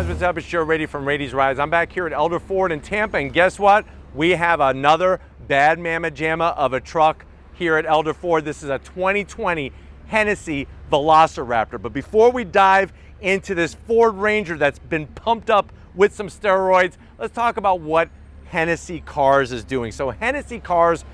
guys, what's up? It's Joe Rady from Rady's Rides. I'm back here at Elder Ford in Tampa, and guess what? We have another bad mamma jamma of a truck here at Elder Ford. This is a 2020 Hennessey Velociraptor. But before we dive into this Ford Ranger that's been pumped up with some steroids, let's talk about what Hennessey Cars is doing. So Hennessey Cars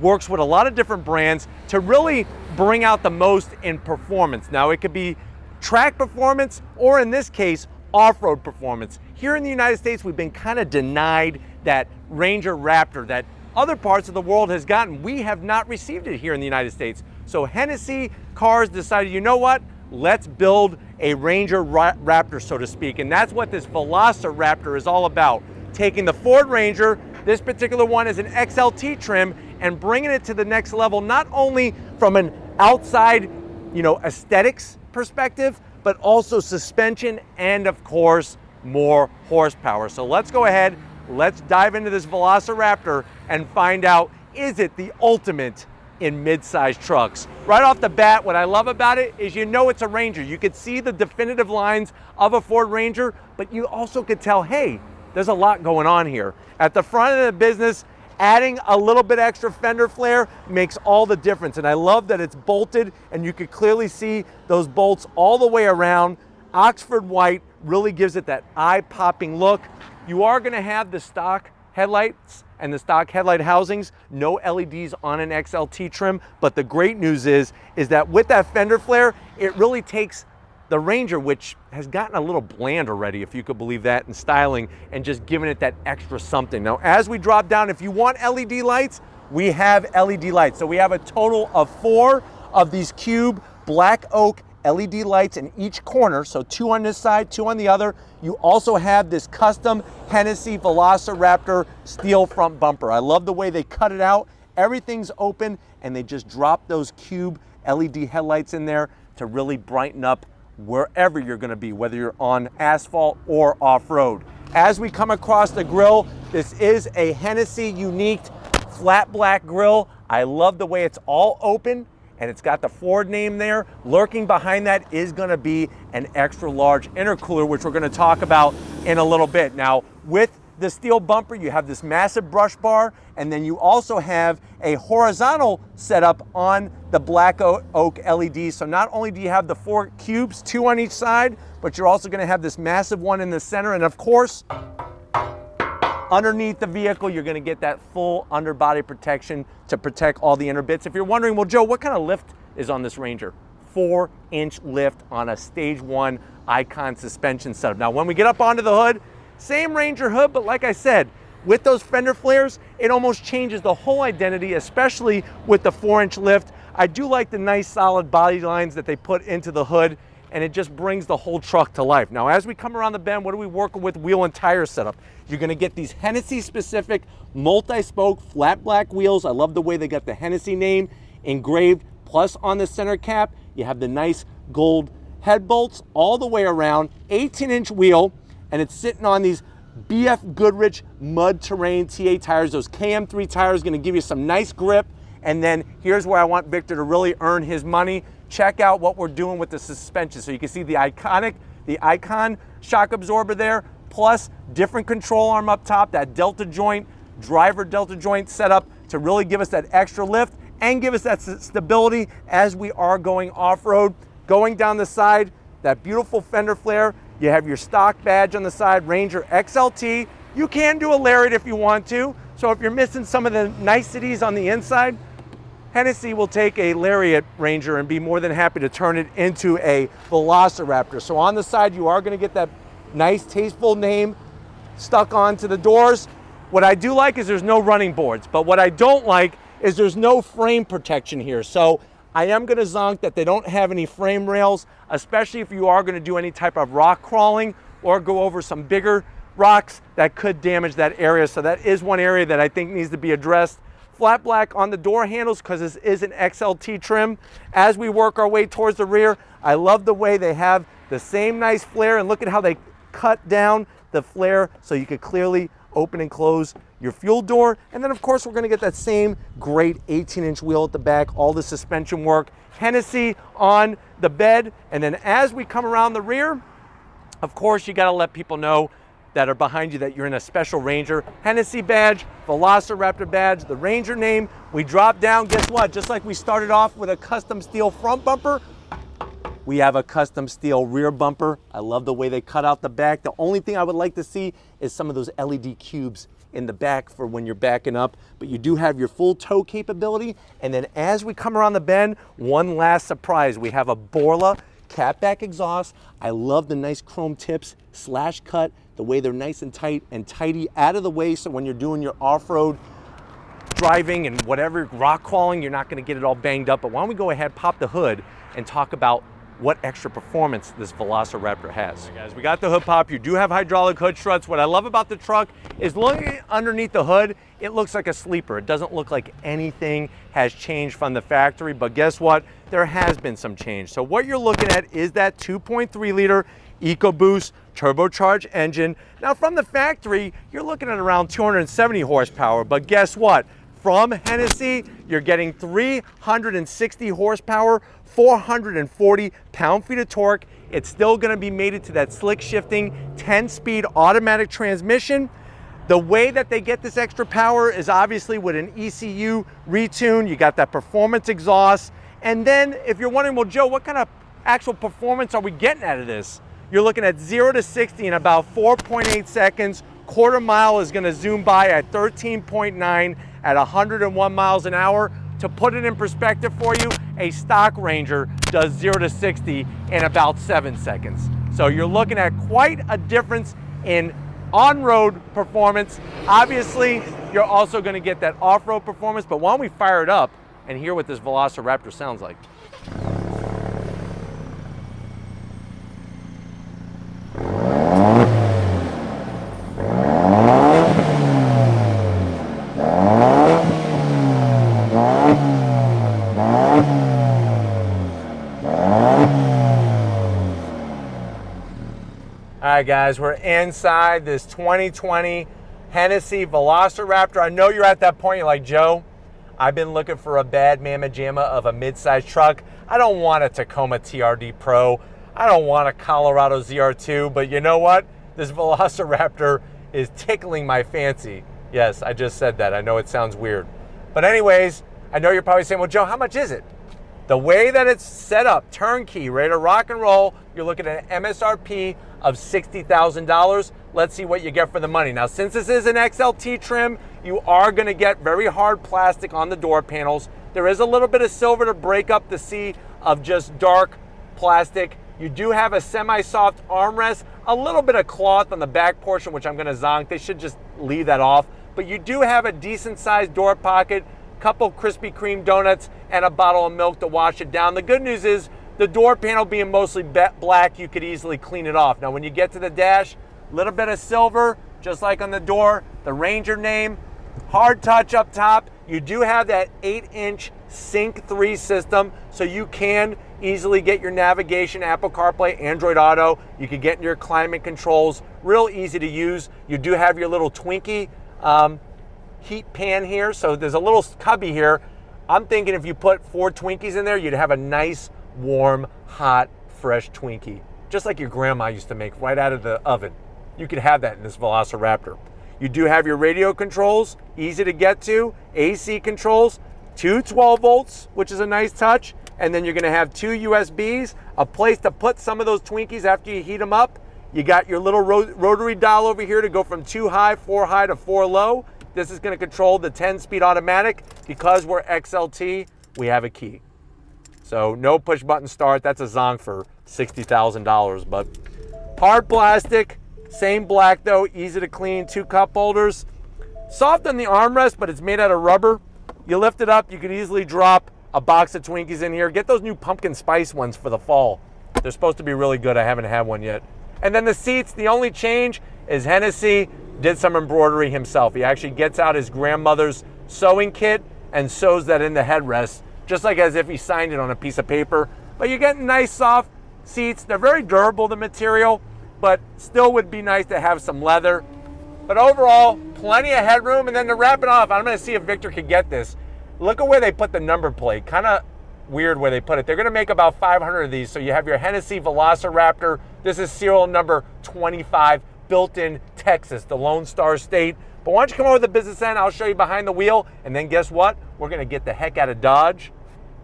works with a lot of different brands to really bring out the most in performance. Now, it could be track performance, or in this case, off-road performance. Here in the United States, we've been kind of denied that Ranger Raptor that other parts of the world has gotten. We have not received it here in the United States. So Hennessey Cars decided, you know what? Let's build a Ranger Raptor, so to speak. And that's what this Velociraptor is all about. Taking the Ford Ranger, this particular one is an XLT trim, and bringing it to the next level, not only from an outside, aesthetics perspective, but also suspension and, of course, more horsepower. So let's go ahead, let's dive into this Velociraptor and find out, is it the ultimate in mid-size trucks? Right off the bat, what I love about it is it's a Ranger. You could see the definitive lines of a Ford Ranger, but you also could tell, hey, there's a lot going on here. At the front of the business, adding a little bit extra fender flare makes all the difference. And I love that it's bolted, and you could clearly see those bolts all the way around. Oxford white really gives it that eye-popping look. You are gonna have the stock headlights and the stock headlight housings, no LEDs on an XLT trim, but the great news is that with that fender flare, it really takes the Ranger, which has gotten a little bland already, if you could believe that, in styling, and just giving it that extra something. Now, as we drop down, if you want LED lights, we have LED lights. So we have a total of 4 of these cube black oak LED lights in each corner. So 2 on this side, 2 on the other. You also have this custom Hennessey Velociraptor steel front bumper. I love the way they cut it out. Everything's open, and they just drop those cube LED headlights in there to really brighten up wherever you're going to be, whether you're on asphalt or off-road. As we come across the grill, this is a Hennessey unique flat black grill. I love the way it's all open, and it's got the Ford name there. Lurking behind that is going to be an extra large intercooler, which we're going to talk about in a little bit. Now, with the steel bumper, you have this massive brush bar, and then you also have a horizontal setup on the black oak LED. So not only do you have the 4 cubes, 2 on each side, but you're also gonna have this massive one in the center. And of course, underneath the vehicle, you're gonna get that full underbody protection to protect all the inner bits. If you're wondering, well, Joe, what kind of lift is on this Ranger? 4-inch lift on a stage 1 Icon suspension setup. Now, when we get up onto the hood, same Ranger hood, but like I said, with those fender flares, it almost changes the whole identity, especially with the 4-inch lift. I do like the nice solid body lines that they put into the hood, and it just brings the whole truck to life. Now, as we come around the bend, what are we working with? Wheel and tire setup. You're gonna get these Hennessey specific multi-spoke flat black wheels. I love the way they got the Hennessey name engraved, plus on the center cap, you have the nice gold head bolts all the way around, 18-inch wheel, and it's sitting on these BF Goodrich mud terrain TA tires. Those KM3 tires gonna give you some nice grip. And then here's where I want Victor to really earn his money. Check out what we're doing with the suspension. So you can see the Icon shock absorber there, plus different control arm up top, that delta joint, driver delta joint setup to really give us that extra lift and give us that stability as we are going off-road. Going down the side, that beautiful fender flare. You have your stock badge on the side, Ranger XLT. You can do a Lariat if you want to. So if you're missing some of the niceties on the inside, Hennessey will take a Lariat Ranger and be more than happy to turn it into a Velociraptor. So on the side, you are gonna get that nice, tasteful name stuck onto the doors. What I do like is there's no running boards, but what I don't like is there's no frame protection here. So I am gonna zonk that they don't have any frame rails, especially if you are gonna do any type of rock crawling or go over some bigger rocks that could damage that area. So that is one area that I think needs to be addressed. Flat black on the door handles because this is an XLT trim. As we work our way towards the rear, I love the way they have the same nice flare, and look at how they cut down the flare so you could clearly open and close your fuel door. And then of course we're gonna get that same great 18-inch wheel at the back, all the suspension work, Hennessey on the bed. And then as we come around the rear, Of course, you gotta let people know that are behind you that you're in a special Ranger. Hennessey badge, Velociraptor badge, the Ranger name. We drop down, guess what? Just like we started off with a custom steel front bumper, we have a custom steel rear bumper. I love the way they cut out the back. The only thing I would like to see is some of those LED cubes in the back for when you're backing up, but you do have your full tow capability. And then as we come around the bend, one last surprise. We have a Borla catback exhaust. I love the nice chrome tips slash cut, the way they're nice and tight and tidy out of the way, so when you're doing your off-road driving and whatever, rock crawling, you're not gonna get it all banged up. But why don't we go ahead, pop the hood, and talk about what extra performance this Velociraptor has. Right, guys, we got the hood pop. You do have hydraulic hood struts. What I love about the truck is looking underneath the hood, it looks like a sleeper. It doesn't look like anything has changed from the factory, but guess what? There has been some change. So what you're looking at is that 2.3 liter EcoBoost turbocharged engine. Now from the factory, you're looking at around 270 horsepower, but guess what? From Hennessey, you're getting 360 horsepower, 440 pound-feet of torque. It's still gonna be mated to that slick shifting 10-speed automatic transmission. The way that they get this extra power is obviously with an ECU retune. You got that performance exhaust. And then if you're wondering, well, Joe, what kind of actual performance are we getting out of this? You're looking at 0 to 60 in about 4.8 seconds. Quarter mile is gonna zoom by at 13.9 at 101 miles an hour. To put it in perspective for you, a stock Ranger does 0 to 60 in about 7 seconds. So you're looking at quite a difference in on-road performance. Obviously, you're also gonna get that off-road performance, but why don't we fire it up and hear what this Velociraptor sounds like. All right, guys, we're inside this 2020 Hennessey Velociraptor. I know you're at that point, you're like, Joe, I've been looking for a bad mamma jamma of a mid-size truck. I don't want a Tacoma TRD Pro. I don't want a Colorado ZR2, but you know what? This Velociraptor is tickling my fancy. Yes, I just said that. I know it sounds weird. But anyways, I know you're probably saying, well, Joe, how much is it? The way that it's set up, turnkey, ready to rock and roll, you're looking at an MSRP of $60,000. Let's see what you get for the money. Now, since this is an XLT trim, you are gonna get very hard plastic on the door panels. There is a little bit of silver to break up the sea of just dark plastic. You do have a semi-soft armrest, a little bit of cloth on the back portion, which I'm gonna zonk. They should just leave that off. But you do have a decent sized door pocket, couple Krispy Kreme donuts, and a bottle of milk to wash it down. The good news is the door panel being mostly black, you could easily clean it off. Now when you get to the dash, a little bit of silver, just like on the door, the Ranger name, hard touch up top. You do have that 8-inch Sync 3 system, so you can easily get your navigation, Apple CarPlay, Android Auto. You can get your climate controls, real easy to use. You do have your little Twinkie heat pan here, so there's a little cubby here. I'm thinking if you put 4 Twinkies in there, you'd have a nice, warm, hot, fresh Twinkie, just like your grandma used to make right out of the oven. You could have that in this Velociraptor. You do have your radio controls, easy to get to, AC controls, 2 12 volts, which is a nice touch, and then you're gonna have 2 USBs, a place to put some of those Twinkies after you heat them up. You got your little rotary dial over here to go from 2 high, 4 high to 4 low. This is gonna control the 10-speed automatic. Because we're XLT, we have a key. So no push button start, that's a zonk for $60,000, but hard plastic, same black though, easy to clean, 2 cup holders. Soft on the armrest, but it's made out of rubber. You lift it up, you can easily drop a box of Twinkies in here. Get those new pumpkin spice ones for the fall. They're supposed to be really good, I haven't had one yet. And then the seats, the only change is Hennessey did some embroidery himself. He actually gets out his grandmother's sewing kit and sews that in the headrest, just like as if he signed it on a piece of paper. But you're getting nice soft seats. They're very durable, the material, but still would be nice to have some leather. But overall, plenty of headroom. And then to wrap it off, I'm gonna see if Victor could get this. Look at where they put the number plate. Kind of weird where they put it. They're gonna make about 500 of these. So you have your Hennessey Velociraptor This is serial number 25, built in Texas, the Lone Star State. But why don't you come over to the business end, I'll show you behind the wheel, and then guess what? We're gonna get the heck out of Dodge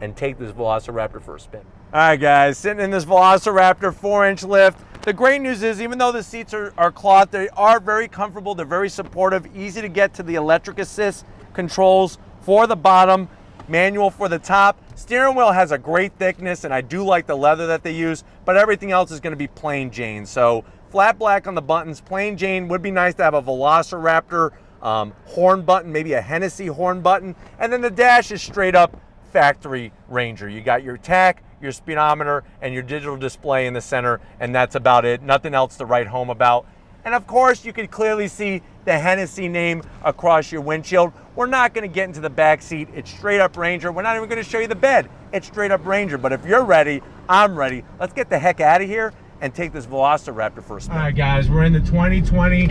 and take this Velociraptor for a spin. All right, guys, sitting in this Velociraptor 4-inch lift. The great news is, even though the seats are cloth, they are very comfortable, they're very supportive, easy to get to the electric assist controls for the bottom, manual for the top. Steering wheel has a great thickness, and I do like the leather that they use, but everything else is gonna be plain Jane. So flat black on the buttons, plain Jane. Would be nice to have a Velociraptor horn button, maybe a Hennessey horn button. And then the dash is straight up factory Ranger. You got your tach, your speedometer, and your digital display in the center, and that's about it. Nothing else to write home about. And of course, you can clearly see the Hennessey name across your windshield. We're not gonna get into the back seat. It's straight up Ranger. We're not even gonna show you the bed. It's straight up Ranger. But if you're ready, I'm ready. Let's get the heck out of here and take this Velociraptor for a spin. All right, guys, we're in the 2020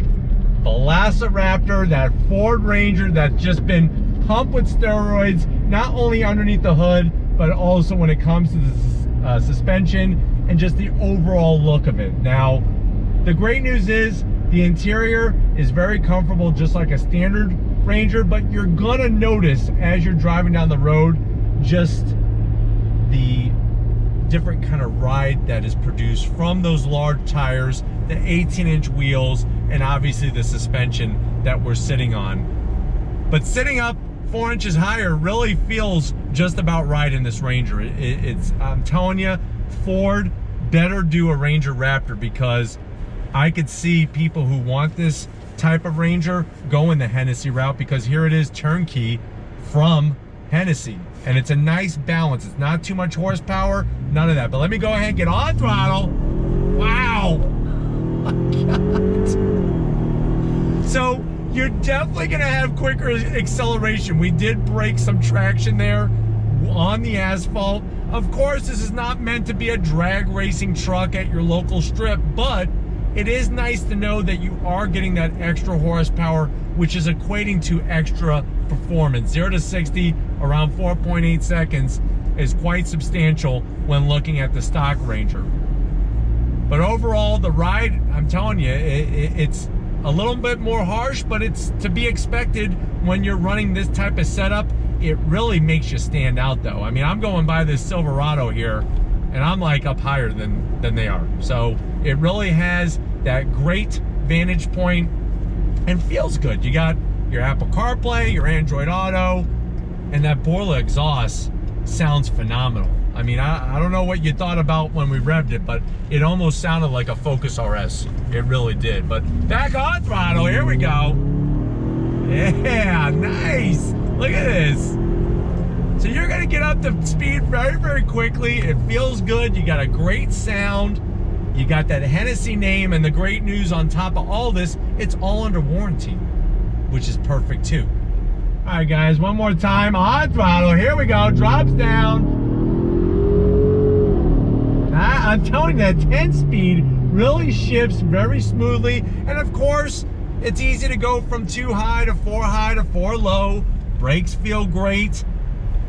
Velociraptor, that Ford Ranger that's just been pumped with steroids, not only underneath the hood, but also when it comes to the suspension and just the overall look of it. Now, the great news is the interior is very comfortable, just like a standard Ranger, but you're gonna notice as you're driving down the road just the different kind of ride that is produced from those large tires, the 18-inch wheels, and obviously the suspension that we're sitting on. But sitting up 4 inches higher really feels just about right in this Ranger. I'm telling you, Ford better do a Ranger Raptor, because I could see people who want this type of Ranger going the Hennessey route, because here it is turnkey from Hennessey, and it's a nice balance. It's not too much horsepower, none of that. But let me go ahead and get on throttle. Wow. Oh my God. So you're definitely gonna have quicker acceleration. We did break some traction there on the asphalt. Of course, this is not meant to be a drag racing truck at your local strip, but it is nice to know that you are getting that extra horsepower, which is equating to extra performance. 0 to 60 around 4.8 seconds is quite substantial when looking at the stock Ranger. But overall, the ride, I'm telling you, it's a little bit more harsh, but it's to be expected when you're running this type of setup. It really makes you stand out, though. I mean, I'm going by this Silverado here, and I'm like up higher than they are. So it really has that great vantage point and feels good. You got your Apple CarPlay, your Android Auto, and that Borla exhaust sounds phenomenal. I mean, I don't know what you thought about when we revved it, but it almost sounded like a Focus RS. It really did. But back on throttle, here we go. Yeah, nice. Look at this. So you're gonna get up to speed very, very quickly. It feels good. You got a great sound. You got that Hennessey name, and the great news on top of all this, it's all under warranty, which is perfect too. All right, guys, one more time on throttle. Here we go, drops down. I'm telling you, that 10-speed really shifts very smoothly. And of course, it's easy to go from 2 high to 4 low. Brakes feel great.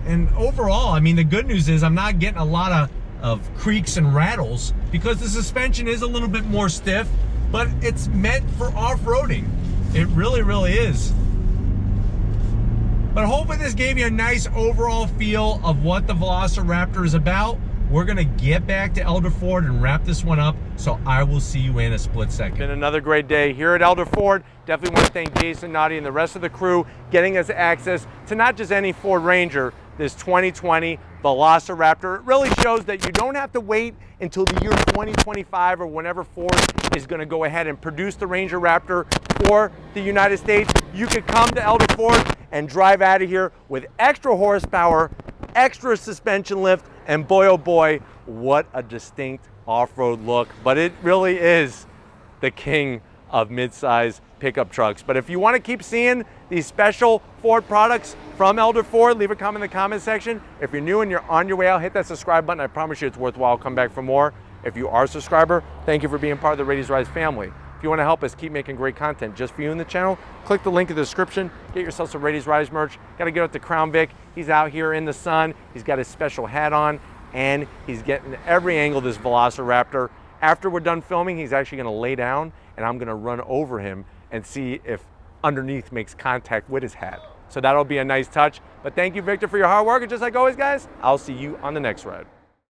And overall, I mean, the good news is I'm not getting a lot of creaks and rattles, because the suspension is a little bit more stiff, but it's meant for off-roading. It really, really is. But hopefully this gave you a nice overall feel of what the Velociraptor is about. We're gonna get back to Elder Ford and wrap this one up, so I will see you in a split second. Been another great day here at Elder Ford. Definitely want to thank Jason, Nadi, and the rest of the crew getting us access to not just any Ford Ranger, this 2020 Velociraptor. It really shows that you don't have to wait until the year 2025 or whenever Ford is going to go ahead and produce the Ranger Raptor for the United States. You could come to Elder Ford and drive out of here with extra horsepower, extra suspension lift, and boy, oh boy, what a distinct off-road look. But it really is the king of mid-size pickup trucks. But if you want to keep seeing these special Ford products from Elder Ford, leave a comment in the comment section. If you're new and you're on your way out, hit that subscribe button. I promise you it's worthwhile. Come back for more. If you are a subscriber, thank you for being part of the Rady's Rise family. If you want to help us keep making great content just for you in the channel, click the link in the description. Get yourself some Rady's Rise merch. Got to get up to Crown Vic. He's out here in the sun. He's got his special hat on, and he's getting every angle of this Velociraptor. After we're done filming, he's actually gonna lay down and I'm gonna run over him and see if underneath makes contact with his hat. So that'll be a nice touch. But thank you, Victor, for your hard work. And just like always, guys, I'll see you on the next ride.